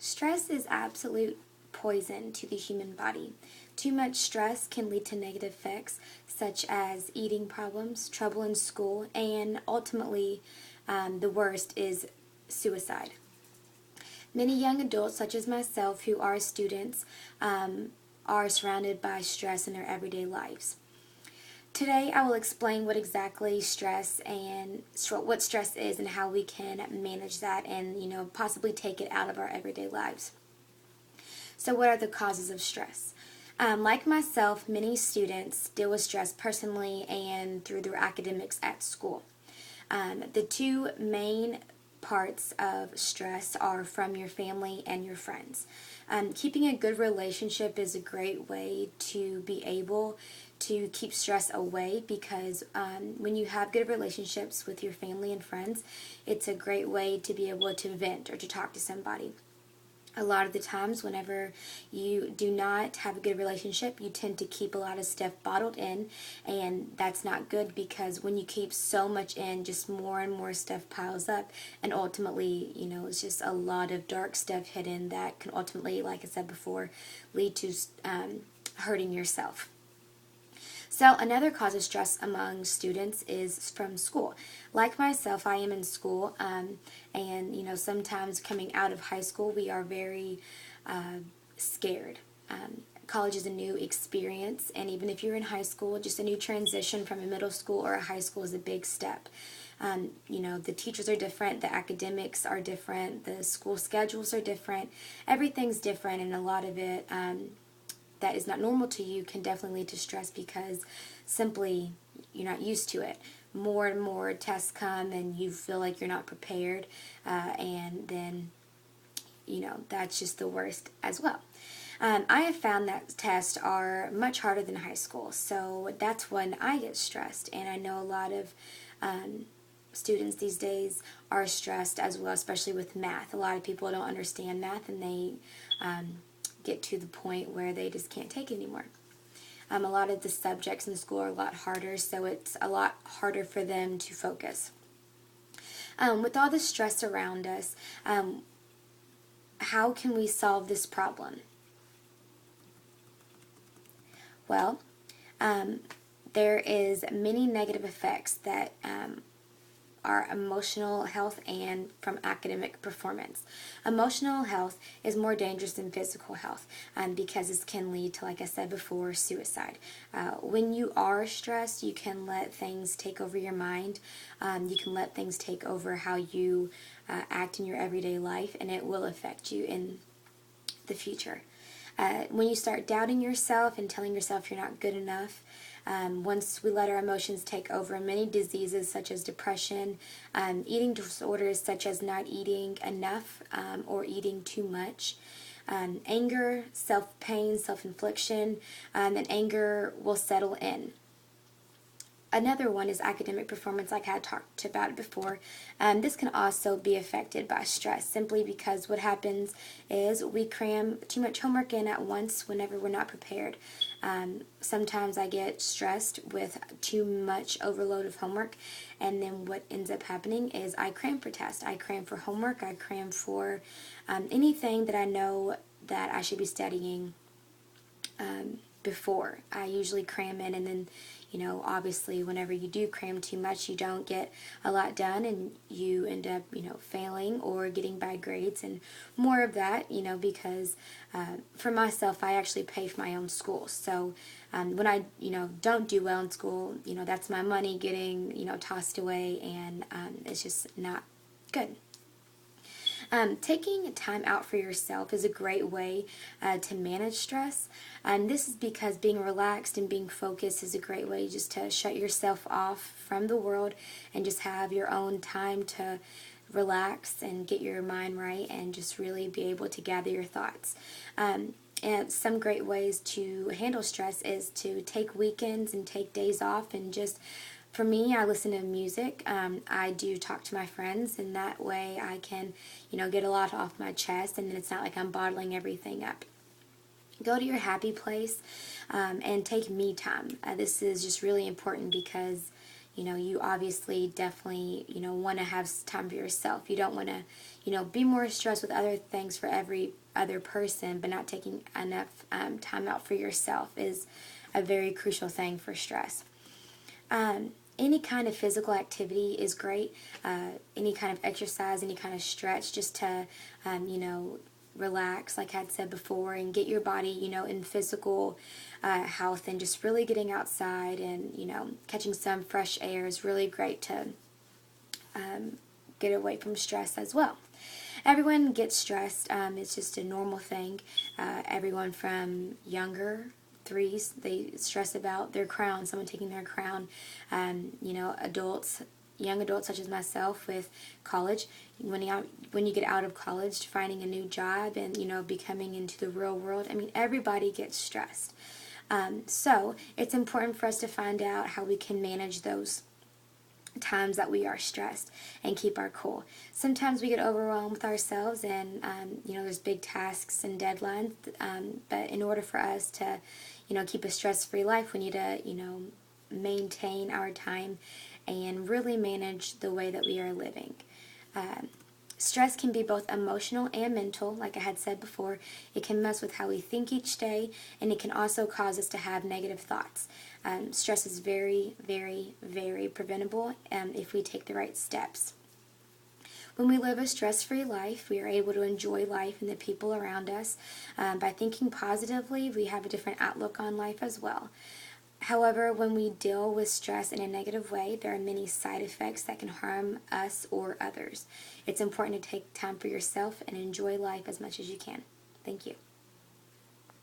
Stress is absolute poison to the human body. Too much stress can lead to negative effects such as eating problems, trouble in school, and ultimately, the worst is suicide. Many young adults, such as myself, who are students, are surrounded by stress in their everyday lives. Today, I will explain what exactly stress and what stress is and how we can manage that and, possibly take it out of our everyday lives. So, what are the causes of stress? Like myself, many students deal with stress personally and through their academics at school. The two main parts of stress are from your family and your friends. Keeping a good relationship is a great way to be able to keep stress away because when you have good relationships with your family and friends, it's a great way to be able to vent or to talk to somebody. A lot of the times, whenever you do not have a good relationship, you tend to keep a lot of stuff bottled in, and that's not good because when you keep so much in, just more and more stuff piles up, and ultimately, it's just a lot of dark stuff hidden that can ultimately, like I said before, lead to hurting yourself. So another cause of stress among students is from school. Like myself, I am in school, and sometimes coming out of high school, we are very scared. College is a new experience, and even if you're in high school, just a new transition from a middle school or a high school is a big step. The teachers are different, the academics are different, the school schedules are different, everything's different, and a lot of it that is not normal to you can definitely lead to stress because simply you're not used to it. More and more tests come and you feel like you're not prepared, and then that's just the worst as well. I have found that tests are much harder than high school, so that's when I get stressed, and I know a lot of students these days are stressed as well, especially with math. A lot of people don't understand math and they get to the point where they just can't take it anymore. A lot of the subjects in school are a lot harder, so it's a lot harder for them to focus. With all the stress around us, how can we solve this problem? Well, there is many negative effects that our emotional health and from academic performance. Emotional health is more dangerous than physical health because it can lead to, like I said before, suicide. When you are stressed, you can let things take over your mind. You can let things take over how you act in your everyday life, and it will affect you in the future. When you start doubting yourself and telling yourself you're not good enough, once we let our emotions take over, many diseases such as depression, eating disorders such as not eating enough or eating too much, anger, self-pain, self-infliction, and anger will settle in. Another one is academic performance, like I had talked about before. This can also be affected by stress, simply because what happens is we cram too much homework in at once whenever we're not prepared. Sometimes I get stressed with too much overload of homework, and then what ends up happening is I cram for tests. I cram for homework. I cram for anything that I know that I should be studying before. I usually cram in, and then obviously whenever you do cram too much, you don't get a lot done and you end up, failing or getting bad grades and more of that, because for myself, I actually pay for my own school. So when I, don't do well in school, that's my money getting, tossed away, and it's just not good. Taking time out for yourself is a great way to manage stress. This is because being relaxed and being focused is a great way just to shut yourself off from the world and just have your own time to relax and get your mind right and just really be able to gather your thoughts. And some great ways to handle stress is to take weekends and take days off and just for me, I listen to music. I do talk to my friends, and that way I can, get a lot off my chest, and then it's not like I'm bottling everything up. Go to your happy place and take me time. This is just really important because, you obviously definitely, want to have time for yourself. You don't want to, be more stressed with other things for every other person, but not taking enough time out for yourself is a very crucial thing for stress. Any kind of physical activity is great. Any kind of exercise, any kind of stretch, just to, relax, like I had said before, and get your body, in physical health, and just really getting outside and, catching some fresh air is really great to get away from stress as well. Everyone gets stressed. It's just a normal thing. Everyone from younger threes, they stress about their crown, someone taking their crown. Adults, young adults such as myself with college, when you get out of college, finding a new job and, becoming into the real world, everybody gets stressed. So it's important for us to find out how we can manage those times that we are stressed and keep our cool. Sometimes we get overwhelmed with ourselves and, there's big tasks and deadlines, but in order for us to, keep a stress-free life, we need to, maintain our time and really manage the way that we are living. Stress can be both emotional and mental, like I had said before. It can mess with how we think each day, and it can also cause us to have negative thoughts. Stress is very, very, very preventable if we take the right steps. When we live a stress-free life, we are able to enjoy life and the people around us. By thinking positively, we have a different outlook on life as well. However, when we deal with stress in a negative way, there are many side effects that can harm us or others. It's important to take time for yourself and enjoy life as much as you can. Thank you.